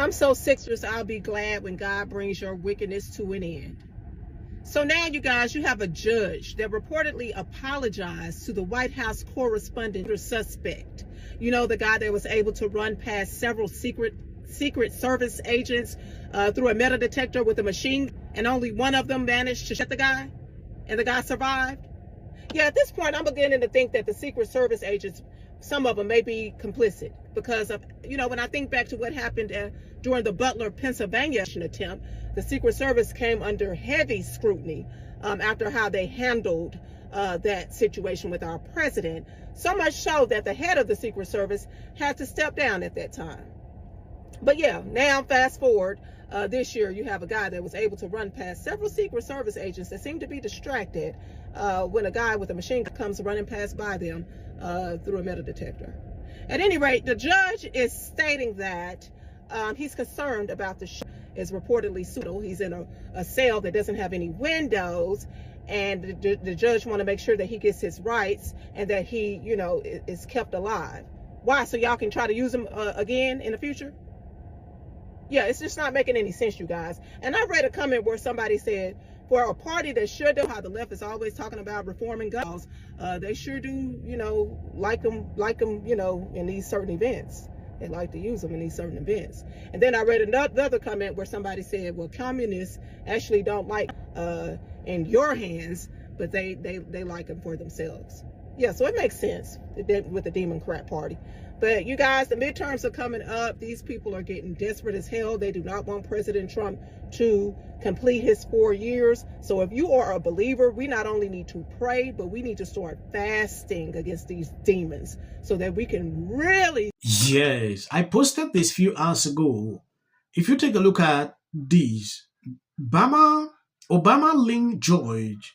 I'm so sick, I'll be glad when God brings your wickedness to an end. So now, you guys, you have a judge that reportedly apologized to the White House correspondent suspect. You know, the guy that was able to run past several Secret Service agents through a metal detector with a machine, and only one of them managed to shoot the guy, and the guy survived. Yeah, at this point, I'm beginning to think that the Secret Service agents, some of them may be complicit, because of, you know, when I think back to what happened during the Butler, Pennsylvania attempt, the Secret Service came under heavy scrutiny after how they handled that situation with our president. So much so that the head of the Secret Service had to step down at that time. But yeah, now fast forward, this year you have a guy that was able to run past several Secret Service agents that seem to be distracted when a guy with a machine gun comes running past by them through a metal detector. At any rate, the judge is stating that he's concerned about the show is reportedly suicidal. He's in a cell that doesn't have any windows, and the judge want to make sure that he gets his rights and that he, you know, is kept alive. Why? So y'all can try to use him again in the future? Yeah, it's just not making any sense, you guys. And I read a comment where somebody said, for a party that sure do, how the left is always talking about reforming gun laws, they sure do, you know, like them, you know, in these certain events. They like to use them in these certain events. And then I read another comment where somebody said, well, communists actually don't like in your hands, but they like them for themselves. Yeah, so it makes sense with the Democrat Party. But you guys, the midterms are coming up. These people are getting desperate as hell. They do not want President Trump to complete his 4 years. So if you are a believer, we not only need to pray, but we need to start fasting against these demons so that we can really... Yes, I posted this few hours ago. If you take a look at this, Obama-linked George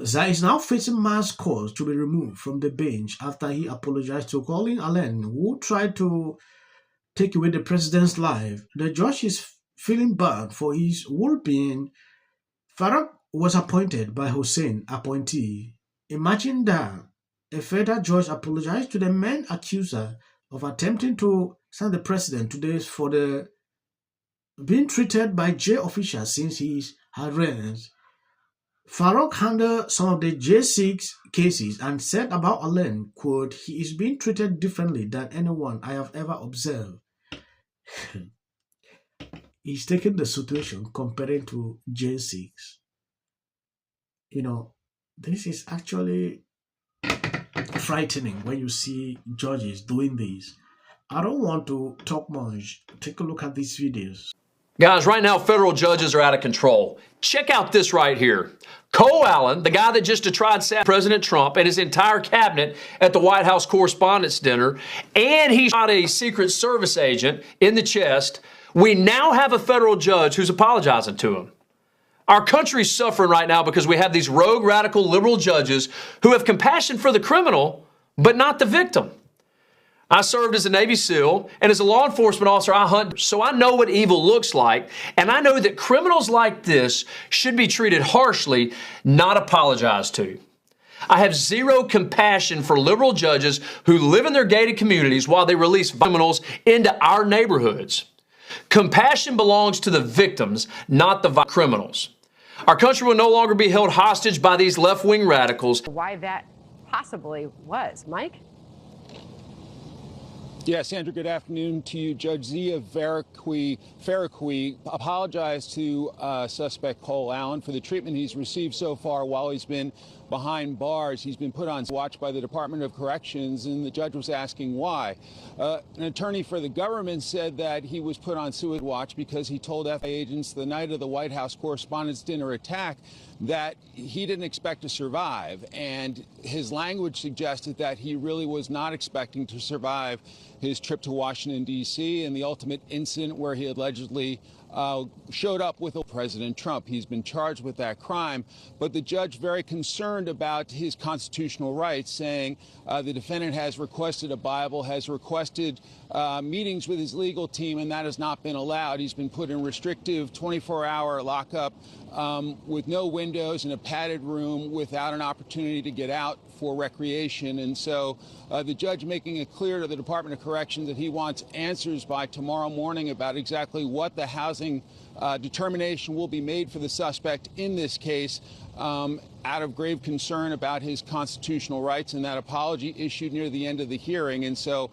that is now facing mass calls to be removed from the bench after he apologized to Colin Allen, who tried to take away the president's life. The judge is feeling bad for his well-being. Farouk was appointed by Hostin appointee. Imagine that a federal judge apologized to the main accuser of attempting to stand the president today for the being treated by jail officials since his arrest. Farouk handled some of the J6 cases and said about Allen, quote, he is being treated differently than anyone I have ever observed. He's taking the situation comparing to J6. You know, this is actually frightening when you see judges doing this. I don't want to talk much. Take a look at these videos. Guys, right now, federal judges are out of control. Check out this right here. Cole Allen, the guy that just detried President Trump and his entire cabinet at the White House Correspondents Dinner, and he shot a Secret Service agent in the chest. We now have a federal judge who's apologizing to him. Our country's suffering right now because we have these rogue, radical, liberal judges who have compassion for the criminal, but not the victim. I served as a Navy SEAL, and as a law enforcement officer, I hunt, so I know what evil looks like, and I know that criminals like this should be treated harshly, not apologized to. I have zero compassion for liberal judges who live in their gated communities while they release criminals into our neighborhoods. Compassion belongs to the victims, not the criminals. Our country will no longer be held hostage by these left-wing radicals. Why that possibly was. Mike? Yeah, Sandra, good afternoon to you. Judge Zia Faraqui apologized to suspect Cole Allen for the treatment he's received so far while he's been behind bars. He's been put on watch by the Department of Corrections, and the judge was asking why. An attorney for the government said that he was put on suicide watch because he told FBI agents the night of the White House Correspondents Dinner attack that he didn't expect to survive, and his language suggested that he really was not expecting to survive his trip to Washington, D.C. and the ultimate incident where he allegedly showed up with President Trump. He's been charged with that crime, but the judge very concerned about his constitutional rights, saying the defendant has requested a Bible, has requested meetings with his legal team, and that has not been allowed. He's been put in restrictive 24-hour lockup with no windows in a padded room without an opportunity to get out for recreation. And so the judge making it clear to the Department of Corrections that he wants answers by tomorrow morning about exactly what the housing determination will be made for the suspect in this case, out of grave concern about his constitutional rights, and that apology issued near the end of the hearing. And so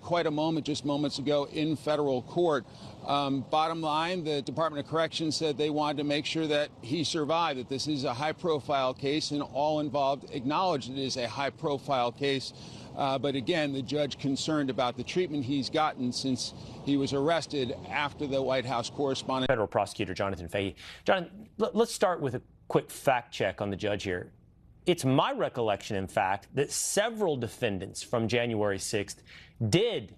quite a moment just moments ago in federal court. Bottom line, the Department of Corrections said they wanted to make sure that he survived, that this is a high-profile case, and all involved acknowledged it is a high-profile case. But again, the judge concerned about the treatment he's gotten since he was arrested after the White House correspondent. Federal prosecutor Jonathan Fahey. John, let's start with a quick fact check on the judge here. It's my recollection, in fact, that several defendants from January 6th did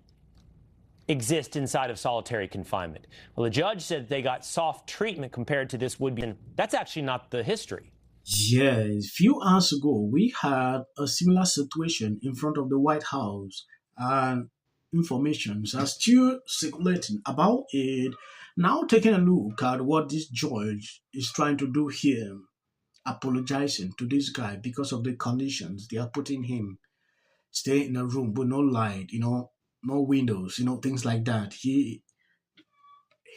exist inside of solitary confinement. Well, the judge said they got soft treatment compared to this would-be. That's actually not the history. Yes, a few hours ago, we had a similar situation in front of the White House, and information are still circulating about it. Now, taking a look at what this judge is trying to do here, apologizing to this guy because of the conditions they are putting him, stay in a room with no light, no windows, things like that. He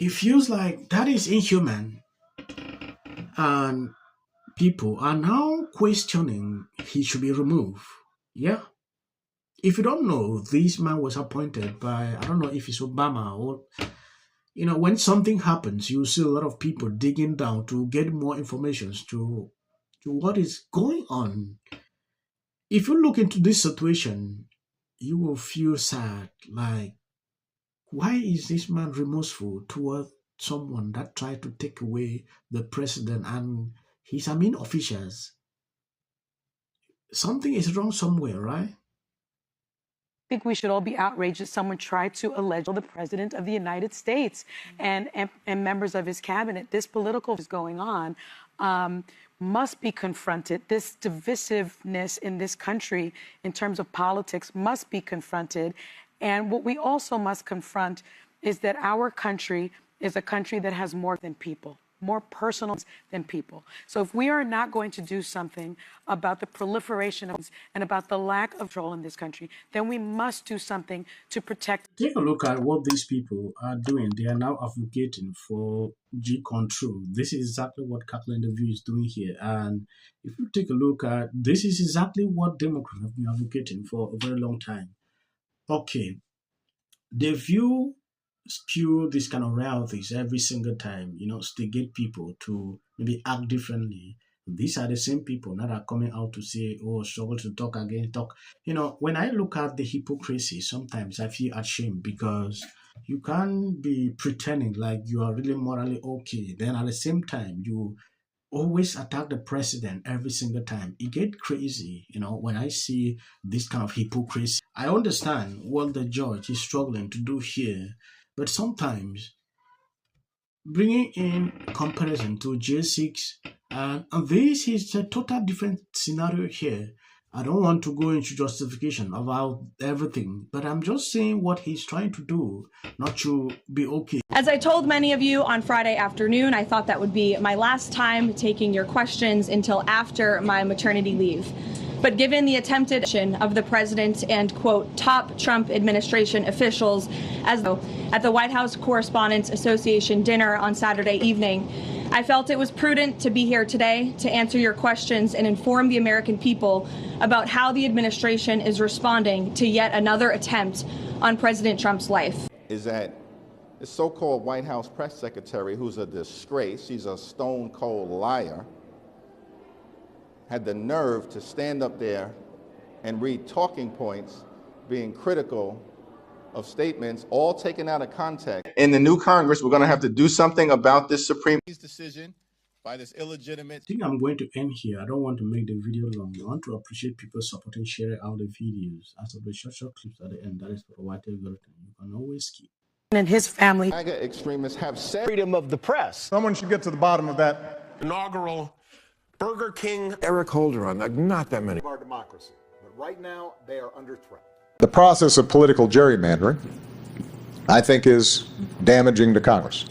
feels like that is inhuman, and people are now questioning he should be removed. Yeah. If you don't know, this man was appointed by, I don't know if it's Obama or, when something happens, you see a lot of people digging down to get more information to what is going on. If you look into this situation, you will feel sad. Like, why is this man remorseful toward someone that tried to take away the president and his officials? Something is wrong somewhere, right? I think we should all be outraged that someone tried to allege the president of the United States and members of his cabinet. This political is going on must be confronted. This divisiveness in this country in terms of politics must be confronted. And what we also must confront is that our country is a country that has more than people, more personal than people. So if we are not going to do something about the proliferation of and about the lack of control in this country, then we must do something to protect. Take a look at what these people are doing. They are now advocating for G control. This is exactly what Kathleen DeView is doing here. And if you take a look at this, is exactly what Democrats have been advocating for a very long time. Okay, DeView spew this kind of realities every single time, to get people to maybe act differently. These are the same people that are coming out to say, struggle to talk again, talk. When I look at the hypocrisy, sometimes I feel ashamed because you can't be pretending like you are really morally okay. Then at the same time, you always attack the president every single time. It gets crazy, when I see this kind of hypocrisy. I understand what the judge is struggling to do here, but sometimes bringing in comparison to J6, and this is a total different scenario here. I don't want to go into justification about everything, but I'm just saying what he's trying to do, not to be okay. As I told many of you on Friday afternoon, I thought that would be my last time taking your questions until after my maternity leave. But given the attempted action of the president and, quote, top Trump administration officials as though at the White House Correspondents Association dinner on Saturday evening, I felt it was prudent to be here today to answer your questions and inform the American people about how the administration is responding to yet another attempt on President Trump's life. Is that the so-called White House press secretary, who's a disgrace, she's a stone-cold liar, had the nerve to stand up there and read talking points being critical of statements all taken out of context. In the new Congress, we're going to have to do something about this Supreme decision by this illegitimate. I think I'm going to end here. I don't want to make the video long. I want to appreciate people supporting, sharing out the videos. As of the short clips at the end, that is for the white algorithm. You can always skip. And his family. MAGA extremists have said freedom of the press. Someone should get to the bottom of that. Inaugural Burger King. Eric Holder on that. Not that many. Our democracy. But right now, they are under threat. The process of political gerrymandering, I think, is damaging to Congress.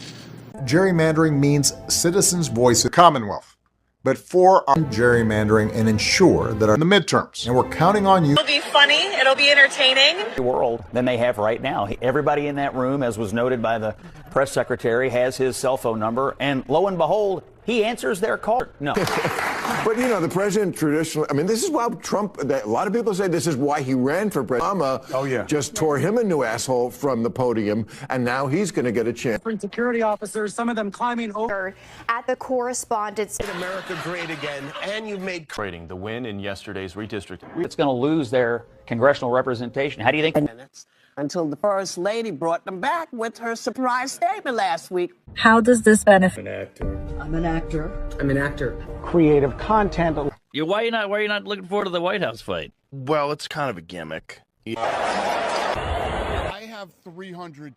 Gerrymandering means citizens' voice in the Commonwealth. But for our gerrymandering and ensure that in the midterms, and we're counting on you. It'll be funny, it'll be entertaining. World than they have right now. Everybody in that room, as was noted by the press secretary, has his cell phone number, and lo and behold, he answers their call. No. But, you know, the president traditionally, I mean, this is why Trump, a lot of people say this is why he ran for president. Obama just tore him a new asshole from the podium, and now he's going to get a chance. Security officers, some of them climbing over. At the correspondents. America great again, and you've made the win in yesterday's redistricting. It's going to lose their congressional representation. How do you think? Until the First Lady brought them back with her surprise statement last week. How does this benefit? I'm an actor. I'm an actor. Creative content. Why are you not looking forward to the White House fight? Well, it's kind of a gimmick. I have 300.